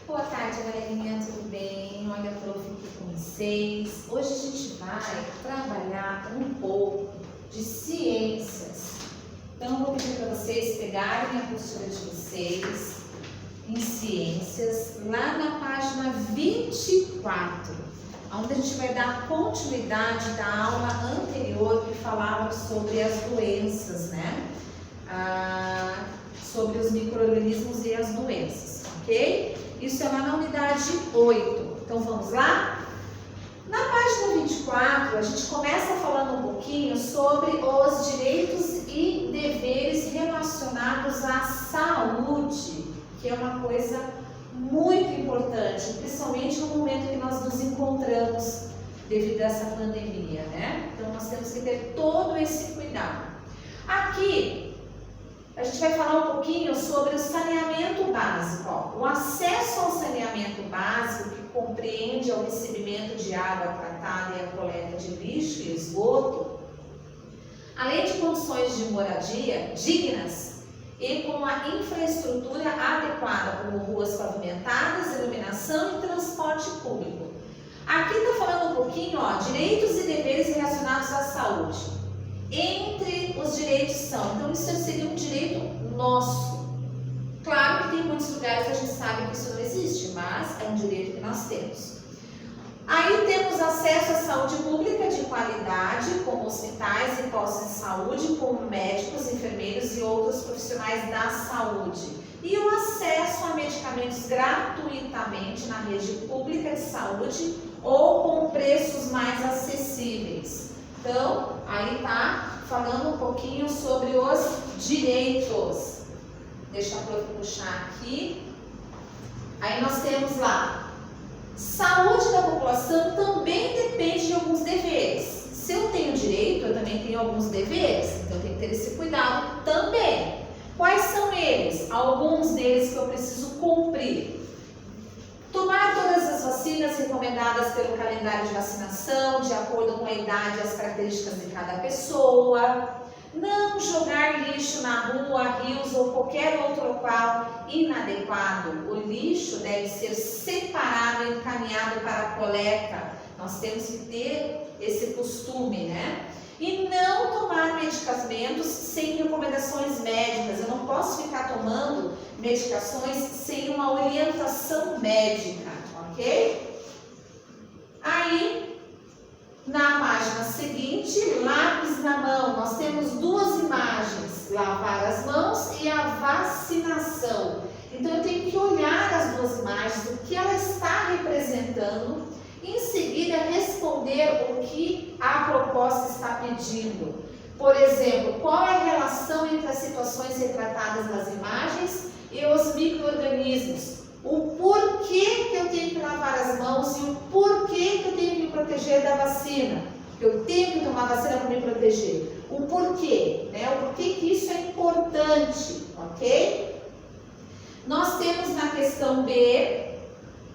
Boa tarde, galerinha, tudo bem? Olha, eu tô aqui com vocês. Hoje a gente vai trabalhar um pouco de ciências. Então, eu vou pedir para vocês pegarem a apostila de vocês em ciências, lá na página 24, onde a gente vai dar continuidade da aula anterior que falava sobre as doenças, né? Sobre os micro-organismos e as doenças, ok? Isso é lá na unidade 8. Então vamos lá? Na página 24, a gente começa falando um pouquinho sobre os direitos e deveres relacionados à saúde, que é uma coisa muito importante, principalmente no momento que nós nos encontramos devido a essa pandemia, né? Então nós temos que ter todo esse cuidado. Aqui a gente vai falar um pouquinho sobre o saneamento básico, ó. O acesso ao saneamento básico, que compreende o recebimento de água tratada e a coleta de lixo e esgoto, além de condições de moradia dignas e com a infraestrutura adequada, como ruas pavimentadas, iluminação e transporte público. Aqui está falando um pouquinho, ó, direitos e deveres relacionados à saúde. Entre os direitos são, então isso seria um direito nosso. Claro que tem muitos lugares que a gente sabe que isso não existe, mas é um direito que nós temos. Aí temos acesso à saúde pública de qualidade, como hospitais e postos de saúde, como médicos, enfermeiros e outros profissionais da saúde. E o acesso a medicamentos gratuitamente na rede pública de saúde ou com preços mais acessíveis. Então, aí tá falando um pouquinho sobre os direitos. Deixa eu puxar aqui. Aí nós temos lá. Saúde da população também depende de alguns deveres. Se eu tenho direito, eu também tenho alguns deveres. Então eu tenho que ter esse cuidado também. Quais são eles? Alguns deles que eu preciso cumprir. Tomar todas as vacinas recomendadas pelo calendário de vacinação, de acordo com a idade e as características de cada pessoa. Não jogar lixo na rua, rios ou qualquer outro local inadequado. O lixo deve ser separado e encaminhado para a coleta. Nós temos que ter esse costume, né? E não tomar medicamentos sem recomendações médicas. Eu não posso ficar tomando medicações sem uma orientação médica, ok? Aí, na página seguinte, lápis na mão, nós temos duas imagens, lavar as mãos e a vacinação. Então eu tenho que olhar as duas imagens, o que ela está representando, em seguida responder o que a proposta está pedindo. Por exemplo, qual é a relação entre as situações retratadas nas imagens e os micro-organismos? O porquê que eu tenho que lavar as mãos e o porquê que eu tenho que me proteger da vacina. Eu tenho que tomar vacina para me proteger. O porquê, né? O porquê que isso é importante, ok? Nós temos na questão B,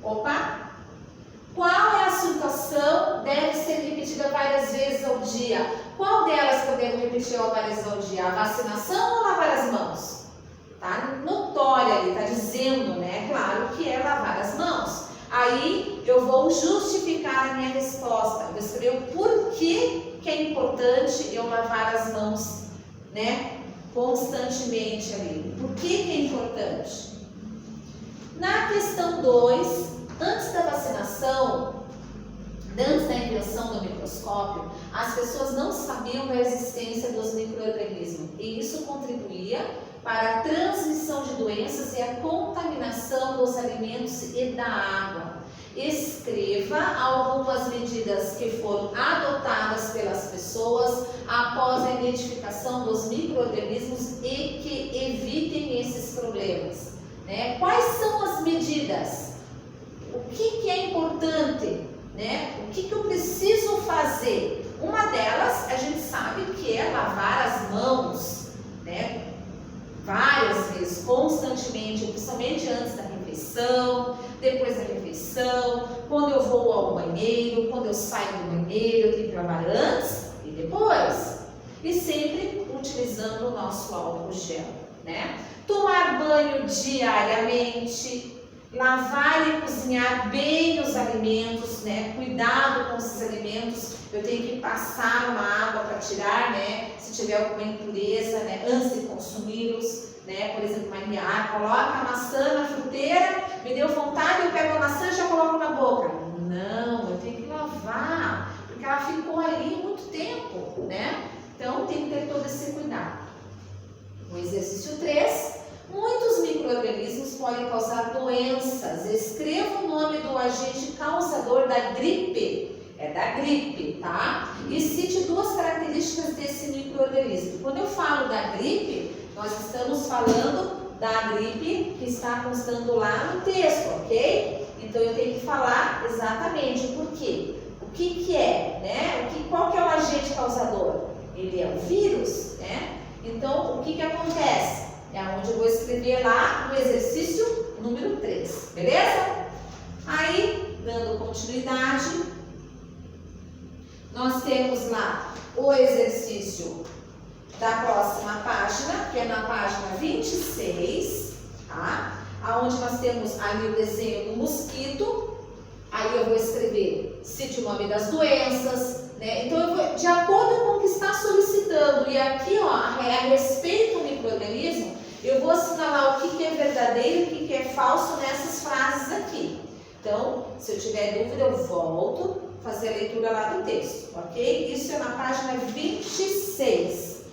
qual é a situação deve ser repetida várias vezes ao dia? Qual delas que eu devo repetir várias vezes ao dia? A vacinação ou lavar as mãos? Tá notória ali, tá dizendo, né? Claro que é lavar as mãos. Aí eu vou justificar a minha resposta. Eu vou escrever o porquê que é importante eu lavar as mãos, né? Constantemente ali. Por que é importante? Na questão 2, antes da vacinação, antes da invenção do microscópio, as pessoas não sabiam da existência dos micro-organismos e isso contribuía para a transmissão de doenças e a contaminação dos alimentos e da água. Escreva algumas medidas que foram adotadas pelas pessoas após a identificação dos micro-organismos e que evitem esses problemas, né? Quais são as medidas? O que é importante, né? O que eu preciso fazer? Uma delas, a gente sabe que é lavar as mãos, né? Várias vezes, constantemente, principalmente antes da refeição, depois da refeição, quando eu vou ao banheiro, quando eu saio do banheiro, eu tenho que lavar antes e depois. E sempre utilizando o nosso álcool gel, né? Tomar banho diariamente, lavar e cozinhar bem os alimentos, né? Cuidado com esses alimentos. Eu tenho que passar uma água para tirar, né? Se tiver alguma impureza, né? Antes de consumi-los, né? Por exemplo, Maria, coloca a maçã na fruteira, me deu vontade, eu pego a maçã e já coloco na boca. Não, eu tenho que lavar, porque ela ficou ali muito tempo, né? Então tem que ter todo esse cuidado. O exercício 3. Muitos micro-organismos podem causar doenças. Escreva o nome do agente causador da gripe. É da gripe, tá? E cite 2 características desse micro-organismo. Quando eu falo da gripe, nós estamos falando da gripe que está constando lá no texto, ok? Então eu tenho que falar exatamente o porquê. O que é, né? Qual que é o agente causador? Ele é o vírus, né? Então o que acontece? É onde eu vou escrever lá no exercício número 3, beleza? Aí, dando continuidade, nós temos lá o exercício da próxima página, que é na página 26, tá? Onde nós temos ali o desenho do mosquito. Aí eu vou escrever, cite o nome das doenças, né? Então eu vou, de acordo com o que está solicitando, e aqui, ó, a respeito do micro-organismo, eu vou assinalar o que é verdadeiro e o que é falso nessas frases aqui. Então, se eu tiver dúvida, eu volto a fazer a leitura lá do texto, ok? Isso é na página 26.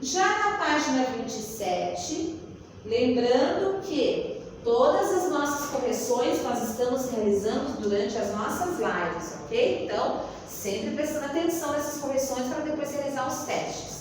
Já na página 27, lembrando que todas as nossas correções nós estamos realizando durante as nossas lives, ok? Então, sempre prestando atenção nessas correções para depois realizar os testes.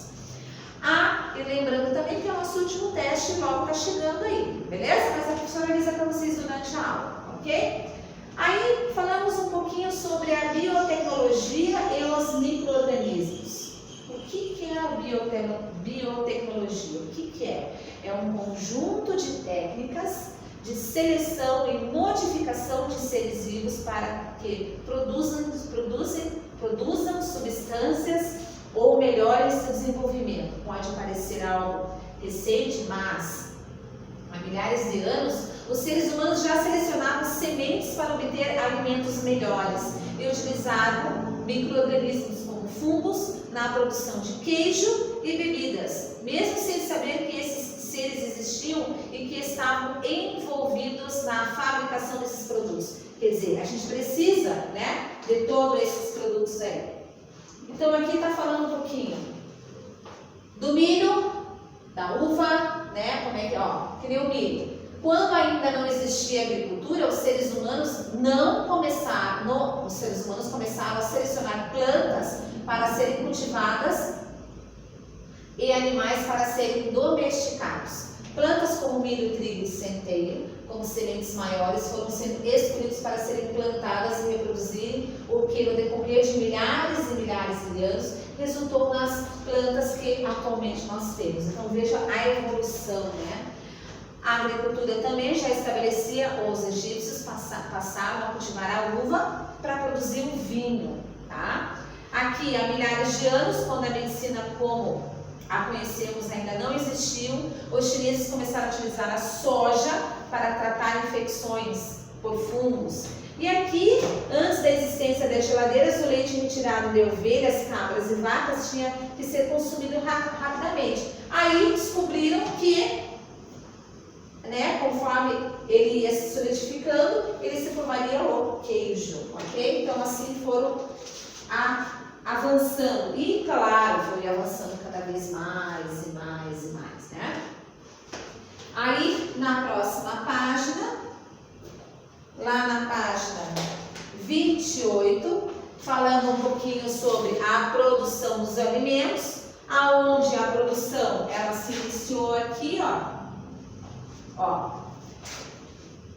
E lembrando também que é o nosso último teste logo está chegando aí, beleza? Mas a professora avisa para vocês durante a aula, ok? Aí falamos um pouquinho sobre a biotecnologia e os micro-organismos. O que é a biotecnologia? O que é? É um conjunto de técnicas de seleção e modificação de seres vivos para que produzam substâncias ou melhorem seu desenvolvimento. Pode parecer algo recente, mas há milhares de anos, os seres humanos já selecionavam sementes para obter alimentos melhores e utilizavam micro-organismos como fungos na produção de queijo e bebidas, mesmo sem saber que esses seres existiam e que estavam envolvidos na fabricação desses produtos. Quer dizer, a gente precisa, né, de todos esses produtos aí. Então aqui está falando um pouquinho do milho, da uva, né? Como é que, ó, que nem o milho. Quando ainda não existia agricultura, os seres humanos começaram a selecionar plantas para serem cultivadas e animais para serem domesticados. Plantas como milho, trigo e centeio, como sementes maiores, foram sendo escolhidas para serem plantadas e reproduzirem, o que no decorrer de milhares e milhares de anos resultou nas plantas que atualmente nós temos. Então veja a evolução, né? A agricultura também já estabelecia, os egípcios passaram a cultivar a uva para produzir o vinho, tá? Aqui há milhares de anos, quando a medicina como a conhecemos ainda não existiu, os chineses começaram a utilizar a soja para tratar infecções por fungos. E aqui, antes da existência das geladeiras, o leite retirado de ovelhas, cabras e vacas tinha que ser consumido rapidamente. Aí descobriram que, né, conforme ele ia se solidificando, ele se formaria o queijo, ok? Então assim foram avançando. E claro, foi avançando cada vez mais e mais e mais, né? Aí na próxima página, lá na página 28, falando um pouquinho sobre a produção dos alimentos, aonde a produção ela se iniciou aqui, ó.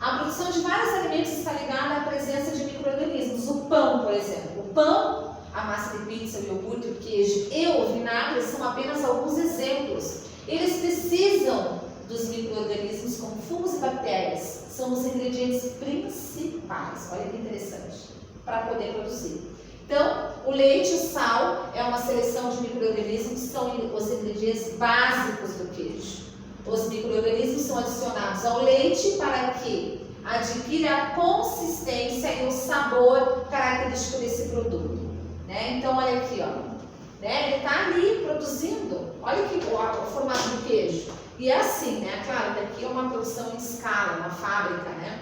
A produção de vários alimentos está ligada à presença de micro-organismos. O pão, por exemplo. O pão, a massa de pizza, o iogurte, o queijo e o vinagre são apenas alguns exemplos. Eles precisam dos micro-organismos como fungos e bactérias. São os ingredientes principais, olha que interessante, para poder produzir. Então, o leite e o sal é uma seleção de micro-organismos que são os ingredientes básicos do queijo. Os micro-organismos são adicionados ao leite para que adquira a consistência e o sabor característico desse produto, né? Então, olha aqui, ó, né? Ele está ali produzindo. Olha aqui o formato do queijo. E é assim, né? Claro que aqui é uma produção em escala, na fábrica, né?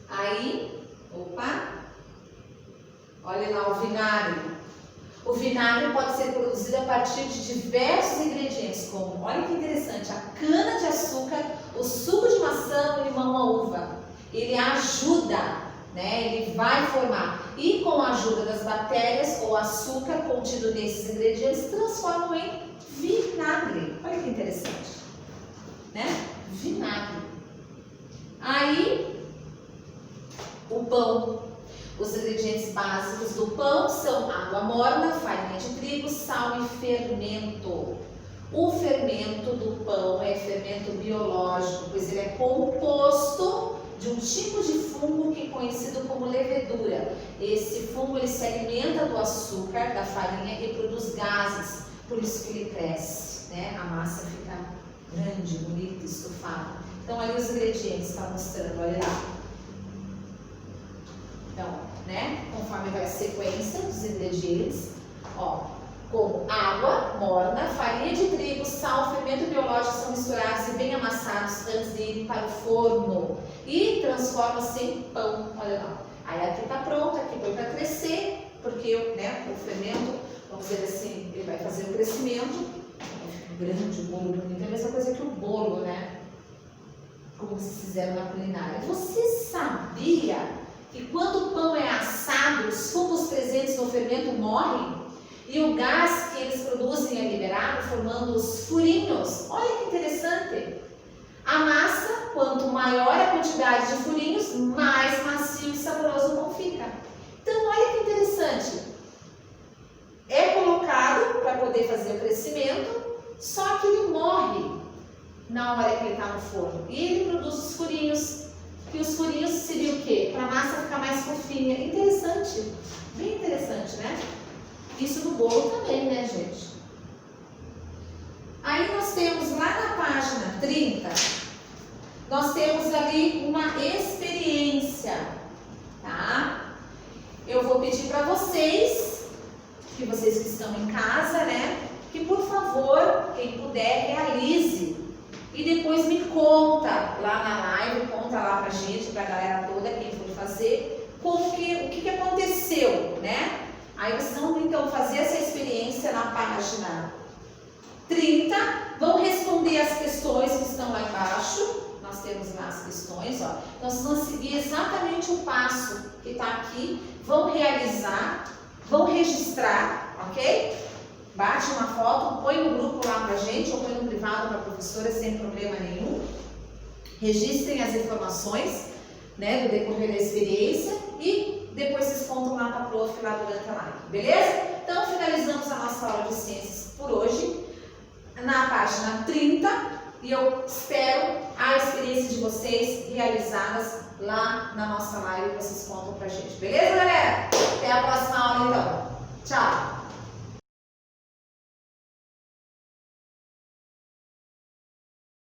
Aí, opa, olha lá o vinagre. O vinagre pode ser produzido a partir de diversos ingredientes, como, olha que interessante, a cana-de-açúcar, o suco de maçã, o limão, a uva. Ele ajuda, né? Ele vai formar. E com a ajuda das bactérias, o açúcar contido nesses ingredientes transformam em vinagre. Olha que interessante, né? Vinagre. Aí, o pão. Os ingredientes básicos do pão são água morna, farinha de trigo, sal e fermento. O fermento do pão é fermento biológico, pois ele é composto de um tipo de fungo que é conhecido como levedura. Esse fungo ele se alimenta do açúcar, da farinha e produz gases, por isso que ele cresce, né? A massa fica grande, bonita, estufada. Então ali os ingredientes está mostrando, olha lá. Então, né, conforme vai a sequência dos ingredientes, ó, como água morna, farinha de trigo, sal, fermento biológico são misturados e bem amassados antes de irem para o forno e transforma-se em pão, olha lá. Aí aqui está pronto, aqui foi para crescer, porque, né, o fermento, vamos dizer assim, ele vai fazer o crescimento, fica grande o bolo bonito, é a mesma coisa que o bolo, né, como se fizeram na culinária. Você sabia que quando o pão é assado, os fungos presentes no fermento morrem e o gás que eles produzem é liberado, formando os furinhos? Olha que interessante! A massa, quanto maior a quantidade de furinhos, mais macio e saboroso o pão fica. Então, olha que interessante! É colocado para poder fazer o crescimento, só que ele morre na hora que ele está no forno. E ele produz os furinhos. E os furinhos seriam o quê? Para a massa ficar mais fofinha. Interessante. Bem interessante, né? Isso no bolo também, né, gente? Aí nós temos lá na página 30, nós temos ali uma experiência, tá? Eu vou pedir para vocês, que estão em casa, né? Que por favor, quem puder, realize. E depois me conta lá na live, conta lá pra gente, pra galera toda, quem for fazer, o que aconteceu, né? Aí vocês vão então fazer essa experiência na página 30, vão responder as questões que estão lá embaixo, nós temos lá as questões, ó. Então vocês vão seguir exatamente o passo que está aqui, vão realizar, vão registrar, ok? Bate uma foto, põe no grupo lá pra gente, ou põe no privado para a professora, sem problema nenhum. Registrem as informações, né, do decorrer da experiência e depois vocês contam lá para a prof lá durante a live, beleza? Então, finalizamos a nossa aula de ciências por hoje, na página 30, e eu espero a experiência de vocês realizadas lá na nossa live, vocês contam pra gente, beleza, galera? Até a próxima aula, então. Tchau!